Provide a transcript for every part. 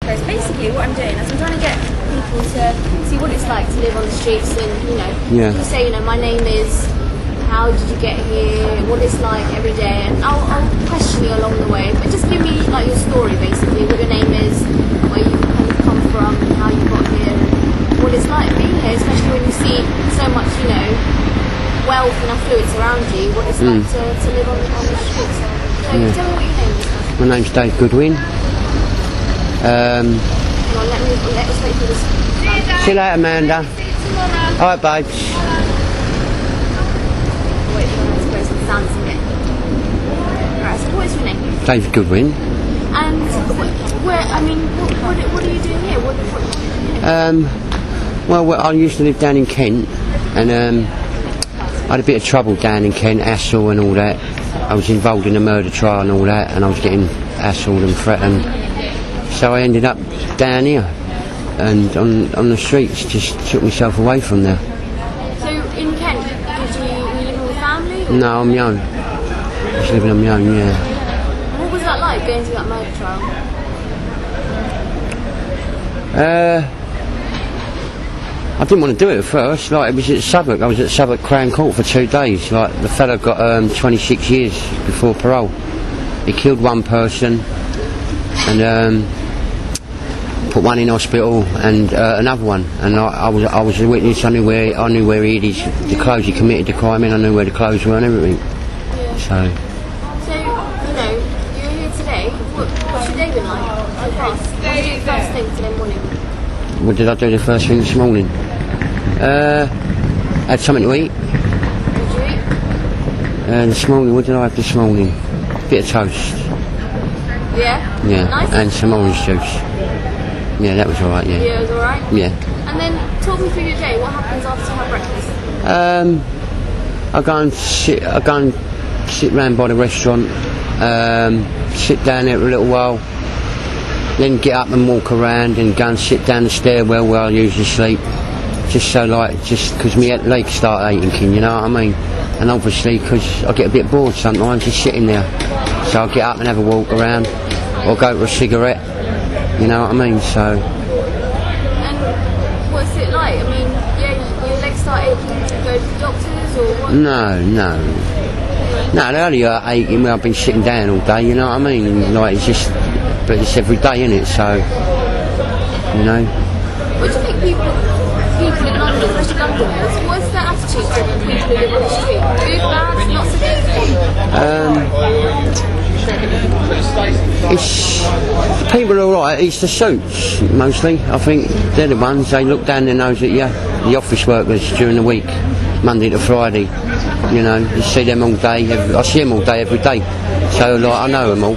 So basically what I'm doing is I'm trying to get people to see what it's like to live on the streets and, just say, my name is, how did you get here, what it's like every day, and I'll question you along the way. But just give me like your story basically, what your name is, where you kind of come from, and how you got here, and what it's like being here, especially when you see so much, wealth and affluence around you, what it's like to live on the streets. So tell me what your name is. My name's Dave Goodwin. Let us wait for this. See you later, Amanda. Alright, babes. Wait for the next person, sounds a bit. Alright, so what is your name? Dave Goodwin. And what are you doing here? Well, I used to live down in Kent, and I had a bit of trouble down in Kent, hassle and all that. I was involved in a murder trial and all that, and I was getting hassled and threatened. So I ended up down here, and on the streets, just took myself away from there. So in Kent, were you living with family? Or? No, on my own. I was living on my own, yeah. What was that like, going to that murder trial? I didn't want to do it at first. Like, it was at Southwark. I was at Southwark Crown Court for 2 days. Like, the fella got 26 years before parole. He killed one person and put one in hospital and another one. And I was a witness. I knew where he hid the clothes. He committed the crime in. I knew where the clothes were and everything. Yeah. So you're here today. What's your day been like? What did you do first thing today morning? What did I do the first thing this morning? Had something to eat. What did you eat? This morning, what did I have this morning? Bit of toast. Yeah? Yeah. Nice. And some orange juice. Yeah, that was alright, yeah. Yeah, it was alright? Yeah. And then talk me through your day. What happens after you have breakfast? I go and sit round by the restaurant, sit down there for a little while, then get up and walk around and go and sit down the stairwell where I usually sleep, just because my legs start aching, you know what I mean? And obviously because I get a bit bored sometimes just sitting there, so I'll get up and have a walk around or go for a cigarette, you know what I mean? So. And what's it like? I mean, your legs start aching, do you go to the doctors or what? No, they only are aching when I've been sitting down all day, you know what I mean? And, like, but it's every day, isn't it? So, What do you think people in London, especially Londoners, what's their attitude to people who live on the street? Good, bad, not so good? People are alright, it's the suits, mostly. I think they're the ones, they look down their nose at you. The office workers during the week, Monday to Friday, you see them all day, I see them all day, every day. So, like, I know them all.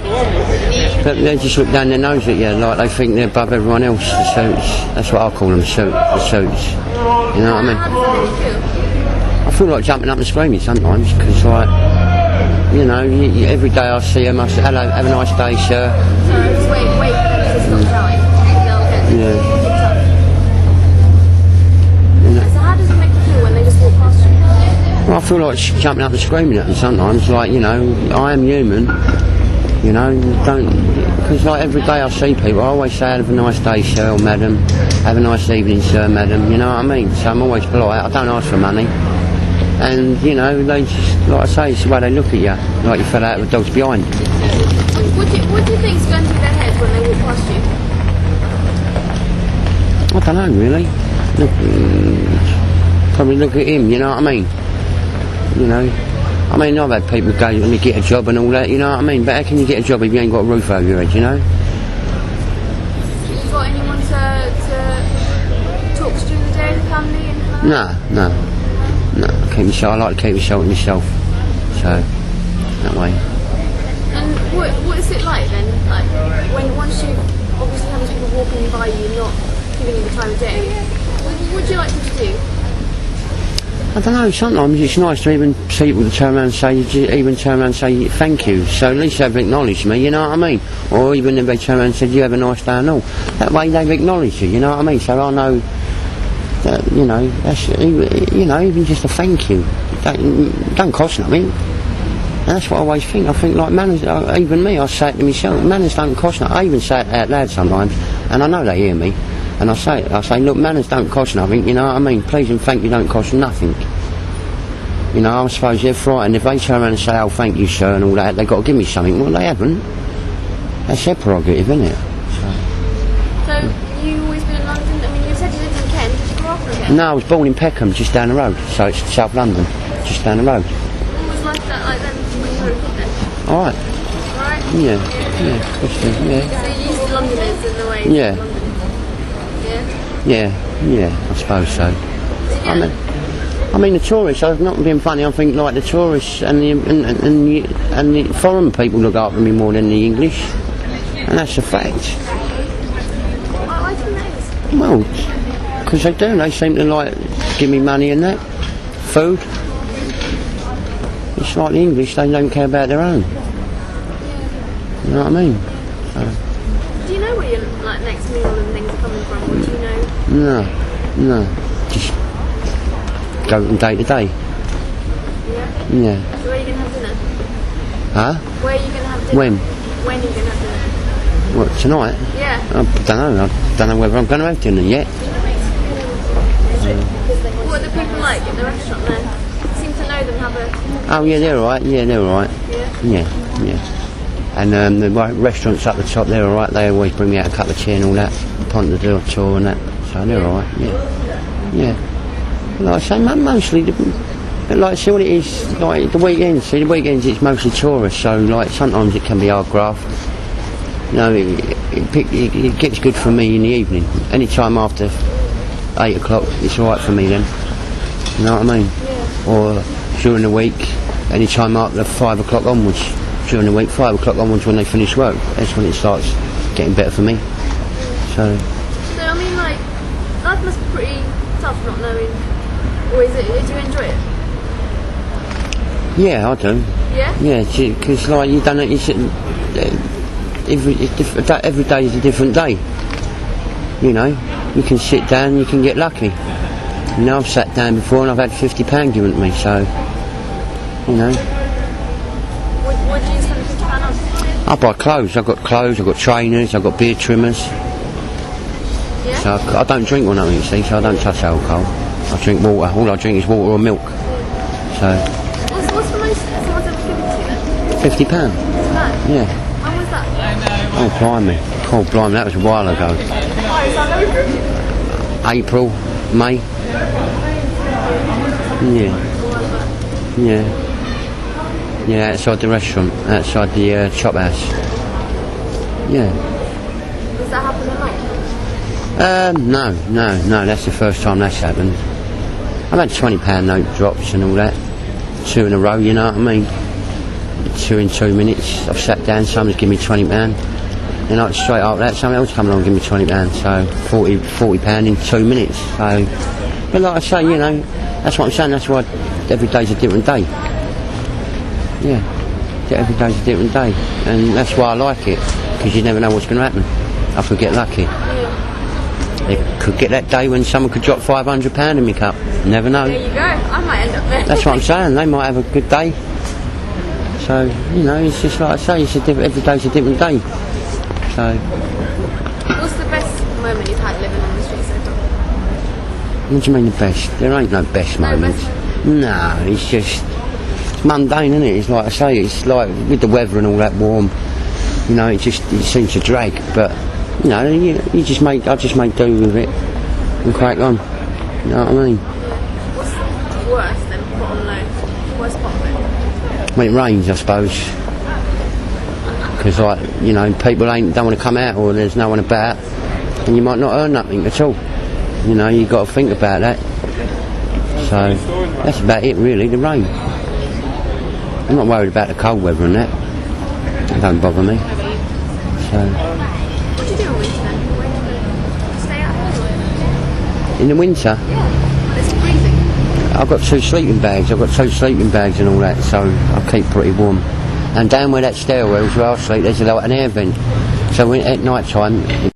But they just look down their nose at you, like they think they're above everyone else, the suits. That's what I call them, the suits. You know what I mean? How does that make you feel? I feel like jumping up and screaming sometimes, because, like, every day I see them, I say, hello, have a nice day, sir. Sorry, just wait for them to stop shouting. They'll get picked up. So how does it make you feel when they just walk past you? Well, I feel like jumping up and screaming at them sometimes, like, I am human. Because like every day I see people, I always say, have a nice day, sir, or madam, have a nice evening, sir, madam, you know what I mean? So I'm always polite, I don't ask for money. And, they just, like I say, it's the way they look at you, like you fell out of a dog's behind. What do you think's going through their heads when they walk past you? I don't know, really. Probably look at him, you know what I mean? I've had people go, let me get a job and all that, you know what I mean? But how can you get a job if you ain't got a roof over your head, you know? Have you got anyone to talk to during the day, the family and No. I like to keep myself to myself. So, that way. And what is it like then? Like, once you obviously have these people walking by you, not giving you the time of day, what would you like them to do? I don't know, sometimes it's nice to even see people to turn around and say thank you, so at least they've acknowledged me, you know what I mean? Or even if they turn around and said you have a nice day and all, that way they've acknowledged you know what I mean? So I know that, that's, even just a thank you, don't cost nothing. And that's what I always think. I think like manners, even me, I say it to myself, manners don't cost nothing. I even say it out loud sometimes. and I know they hear me. And I say, look, manners don't cost nothing, you know what I mean? Please and thank you don't cost nothing. You know, I suppose they're frightened. If they turn around and say, oh, thank you, sir, and all that, they've got to give me something. Well, they haven't. That's their prerogative, isn't it? So, you always been in London? I mean, you said you lived in Kent. Did you grow up in Kent? No, I was born in Peckham, just down the road. So it's South London, just down the road. What was like that, like then, when you were a kid then? All right. Right? Yeah, especially, yeah. So you're used to Londoners in the way. Yeah. London. Yeah, I suppose so. I mean, the tourists. I'm not being funny. I think like the tourists and the foreign people look after me more than the English, and that's a fact. Why do you think that is? Well, because they do. They seem to like give me money and that, food. It's like the English. They don't care about their own. You know what I mean? Do you know where your like next meal and things are coming from? Or do you know? No. Just go from day to day. Yeah. So where are you going to have dinner? Huh? Where are you going to have dinner? When? When are you going to have dinner? What, tonight? Yeah. I don't know. I don't know whether I'm going to have dinner yet. What are the people like at the restaurant there? You seem to know them, have a... Oh, yeah, they're all right. Yeah, they're all right. Yeah? Yeah. And the restaurants up the top, they're all right. They always bring me out a cup of tea and all that. Pont de Deux tour and that. So they're all right. Yeah. Like I say, mostly, but like, see what it is, like the weekends. See, the weekends it's mostly tourists, so like sometimes it can be hard graft. You know, it gets good for me in the evening. Any time after 8 o'clock, it's all right for me then. You know what I mean? Yeah. Or during the week, any time after 5 o'clock onwards. During the week, 5 o'clock onwards when they finish work. That's when it starts getting better for me. So I mean, like, life must be pretty tough not knowing. Or is it? Do you enjoy it? yeah, I do. Yeah? Yeah, because like you don't know, every day is a different day. You know, you can sit down, you can get lucky. You know, I've sat down before and I've had £50 given to me, so you know. What do you spend £50 on? I buy clothes. I've got trainers, I've got beard trimmers. Yeah? So I don't drink when I'm, you see, so I don't touch alcohol. I drink water. All I drink is water or milk. So. What's the most someone's ever given to you then? £50. Yeah. When was that? Oh, blimey. Oh, blimey, that was a while ago. April, May. Yeah, outside the restaurant, outside the chop house. Yeah. Does that happen a lot? No, that's the first time that's happened. I've had £20 note drops and all that. 2 in a row, you know what I mean? 2 in 2 minutes. I've sat down, someone's given me £20. Then like straight after that, someone else come along and give me £20. So £40 in 2 minutes. So, but like I say, you know, that's what I'm saying. That's why every day's a different day. Yeah, every day's a different day, and that's why I like it, because you never know what's going to happen. I could get lucky. They could get that day when someone could drop £500 in my cup. Never know. There you go. I might end up there. That's what I'm saying. They might have a good day. So you know, it's just like I say. Every day's a different day. So. What's the best moment you've had living on the street so far? What do you mean the best? There ain't no best moments. No, it's just mundane, isn't it? It's like I say. It's like with the weather and all that warm. You know, it seems to drag, but. You know, I just make do with it and crack on. You know what I mean? What's worse than bottom low? Worst part of it? When it rains, I suppose. Because, like, you know, people don't want to come out or there's no one about, and you might not earn nothing at all. You know, you've got to think about that. So that's about it, really. The rain. I'm not worried about the cold weather and that. It don't bother me. So. In the winter? Yeah, it's freezing. I've got 2 sleeping bags. I've got 2 sleeping bags and all that, so I keep pretty warm. And down where that stairwell is where I sleep, there's like an air vent. So at night time,